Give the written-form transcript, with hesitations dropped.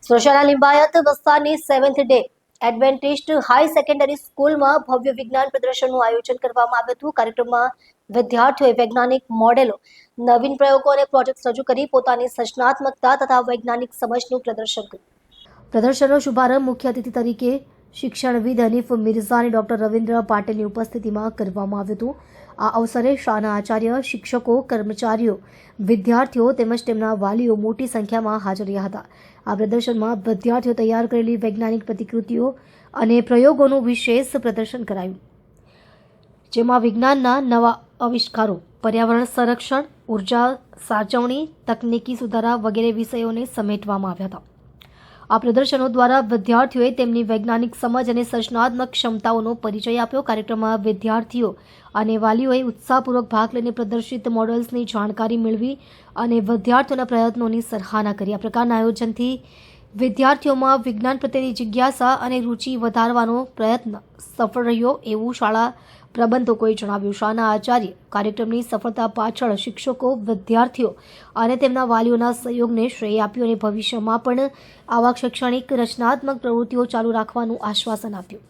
સુરતના લિંબાયત વિસ્તારની 7th day Adventist high secondary સ્કૂલમાં ભવ્ય વિજ્ઞાન પ્રદર્શનનું આયોજન કરવામાં આવ્યું હતું. કાર્યક્રમમાં વિદ્યાર્થીઓએ વૈજ્ઞાનિક મોડેલો, નવીન પ્રયોગો અને પ્રોજેક્ટ્સ રજૂ કરી પોતાની સર્જનાત્મકતા તથા વૈજ્ઞાનિક સમજનું પ્રદર્શન કર્યું. પ્રદર્શનનો શુભારંભ મુખ્ય અતિથિ તરીકે શિક્ષણવિદ હનીફ મિર્ઝા અને ડોક્ટર રવિન્દ્ર પાટીલની ઉપસ્થિતિમાં કરવામાં આવ્યું હતું. આ અવસરે શાળાના આચાર્ય, શિક્ષકો, કર્મચારીઓ, વિદ્યાર્થીઓ તેમજ તેમના વાલીઓ મોટી સંખ્યામાં હાજર રહ્યા હતા. આ પ્રદર્શનમાં વિદ્યાર્થીઓ તૈયાર કરેલી વૈજ્ઞાનિક પ્રતિકૃતિઓ અને પ્રયોગોનું વિશેષ પ્રદર્શન કરાયું, જેમાં વિજ્ઞાનના નવા આવિષ્કારો, પર્યાવરણ સંરક્ષણ, ઉર્જા સાચવણી, તકનીકી સુધારા વગેરે વિષયોને સમેટવામાં આવ્યા હતા. આ પ્રદર્શનો દ્વારા વિદ્યાર્થીઓએ તેમની વૈજ્ઞાનિક સમજ અને સર્જનાત્મક ક્ષમતાઓનો પરિચય આપ્યો. કાર્યક્રમમાં વિદ્યાર્થીઓ અને વાલીઓએ ઉત્સાહપૂર્વક ભાગ લઈને પ્રદર્શિત મોડલ્સની જાણકારી મેળવી અને વિદ્યાર્થીઓના પ્રયત્નોની સરાહના કરી. આ પ્રકારના આયોજનથી વિદ્યાર્થીઓમાં વિજ્ઞાન પ્રત્યેની જિજ્ઞાસા અને રુચિ વધારવાનો પ્રયત્ન સફળ રહ્યો એવું શાળા પ્રબંધકોએ જણાવ્યું. શાળાના આચાર્ય કાર્યક્રમની સફળતા પાછળ શિક્ષકો, વિદ્યાર્થીઓ અને તેમના વાલીઓના સહયોગને શ્રેય આપ્યું અને ભવિષ્યમાં પણ આવા શૈક્ષણિક રચનાત્મક પ્રવૃત્તિઓ ચાલુ રાખવાનું આશ્વાસન આપ્યું.